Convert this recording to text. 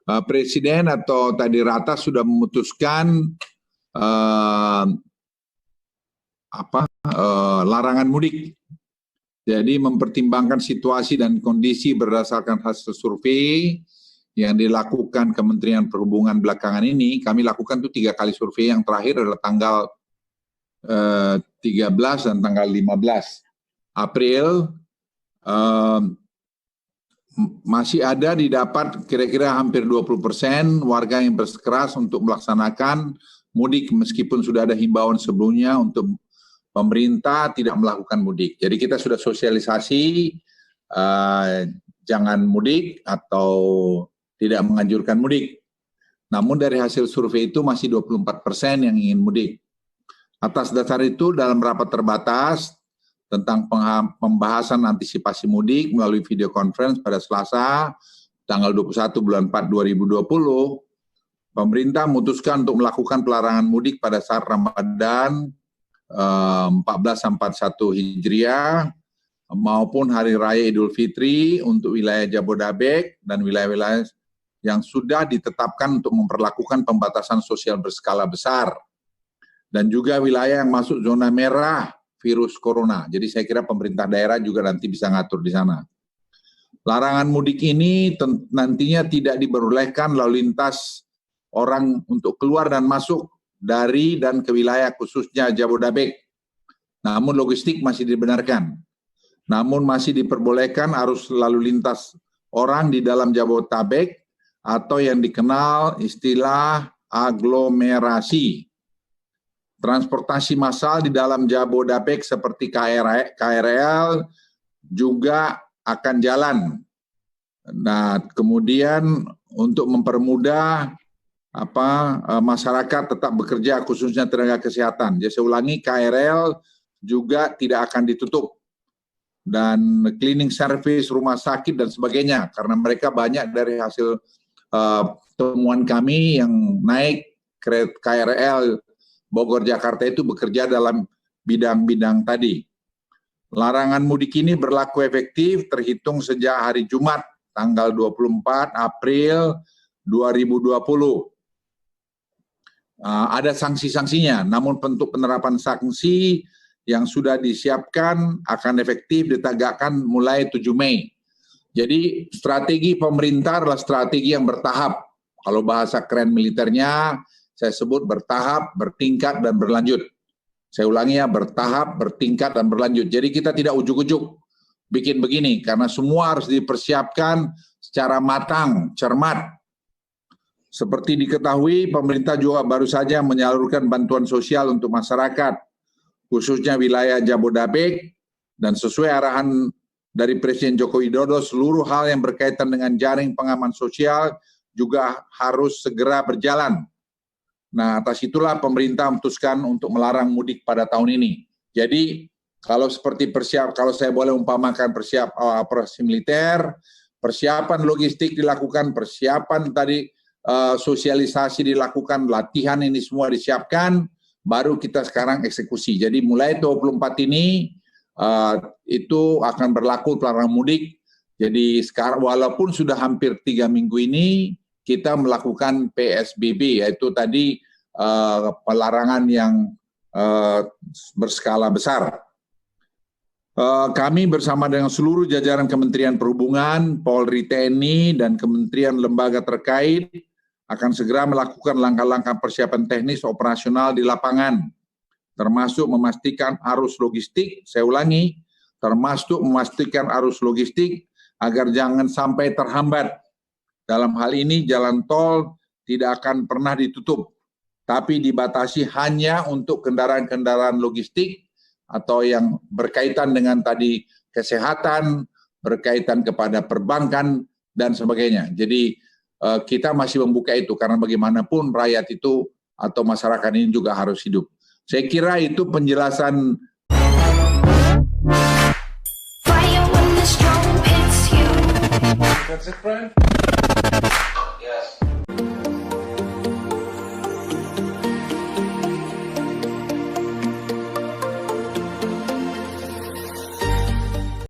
Presiden atau tadi Ratas sudah memutuskan larangan mudik. Jadi mempertimbangkan situasi dan kondisi berdasarkan hasil survei yang dilakukan Kementerian Perhubungan belakangan ini. Kami lakukan tuh 3 kali survei, yang terakhir adalah tanggal 13 dan tanggal 15 April. Masih ada didapat kira-kira hampir 20% warga yang bersikeras untuk melaksanakan mudik meskipun sudah ada himbauan sebelumnya untuk pemerintah tidak melakukan mudik. Jadi kita sudah sosialisasi jangan mudik atau tidak menganjurkan mudik. Namun dari hasil survei itu masih 24% yang ingin mudik. Atas dasar itu dalam rapat terbatas tentang pembahasan antisipasi mudik melalui video conference pada Selasa tanggal 21 bulan 4 2020, pemerintah memutuskan untuk melakukan pelarangan mudik pada saat Ramadan 1441 Hijriah maupun Hari Raya Idul Fitri untuk wilayah Jabodetabek dan wilayah-wilayah yang sudah ditetapkan untuk memperlakukan pembatasan sosial berskala besar, dan juga wilayah yang masuk zona merah virus corona. Jadi saya kira pemerintah daerah juga nanti bisa ngatur di sana. Larangan mudik ini nantinya tidak diperbolehkan lalu lintas orang untuk keluar dan masuk dari dan ke wilayah khususnya Jabodetabek. Namun logistik masih dibenarkan. Namun masih diperbolehkan arus lalu lintas orang di dalam Jabodetabek atau yang dikenal istilah aglomerasi. Transportasi massal di dalam Jabodetabek seperti KRL juga akan jalan. Nah, kemudian untuk mempermudah masyarakat tetap bekerja, khususnya tenaga kesehatan. Jadi saya ulangi, KRL juga tidak akan ditutup. Dan cleaning service, rumah sakit dan sebagainya, karena mereka banyak dari hasil temuan kami yang naik KRL Bogor Jakarta itu bekerja dalam bidang-bidang tadi. Larangan mudik ini berlaku efektif terhitung sejak hari Jumat tanggal 24 April 2020. Ada sanksi-sanksinya, namun bentuk penerapan sanksi yang sudah disiapkan akan efektif ditegakkan mulai 7 Mei. Jadi strategi pemerintah adalah strategi yang bertahap. Kalau bahasa keren militernya, saya sebut bertahap, bertingkat, dan berlanjut. Saya ulangi ya, bertahap, bertingkat, dan berlanjut. Jadi kita tidak ujuk-ujuk bikin begini, karena semua harus dipersiapkan secara matang, cermat. Seperti diketahui, pemerintah juga baru saja menyalurkan bantuan sosial untuk masyarakat, khususnya wilayah Jabodetabek, dan sesuai arahan dari Presiden Joko Widodo, seluruh hal yang berkaitan dengan jaring pengaman sosial juga harus segera berjalan. Nah, atas itulah pemerintah memutuskan untuk melarang mudik pada tahun ini. Jadi, kalau seperti kalau saya boleh umpamakan operasi militer, persiapan logistik dilakukan, persiapan tadi sosialisasi dilakukan, latihan ini semua disiapkan, baru kita sekarang eksekusi. Jadi mulai 24 ini itu akan berlaku pelarangan mudik. Jadi sekarang walaupun sudah hampir 3 minggu ini, kita melakukan PSBB, yaitu tadi pelarangan yang berskala besar. Kami bersama dengan seluruh jajaran Kementerian Perhubungan, Polri, TNI, dan kementerian lembaga terkait akan segera melakukan langkah-langkah persiapan teknis operasional di lapangan, termasuk memastikan arus logistik, saya ulangi, termasuk memastikan arus logistik agar jangan sampai terhambat. Dalam hal ini jalan tol tidak akan pernah ditutup, tapi dibatasi hanya untuk kendaraan-kendaraan logistik atau yang berkaitan dengan tadi kesehatan, berkaitan kepada perbankan, dan sebagainya. Jadi kita masih membuka itu, karena bagaimanapun rakyat itu atau masyarakat ini juga harus hidup. Saya kira itu penjelasan. That's it, Brian? Yes.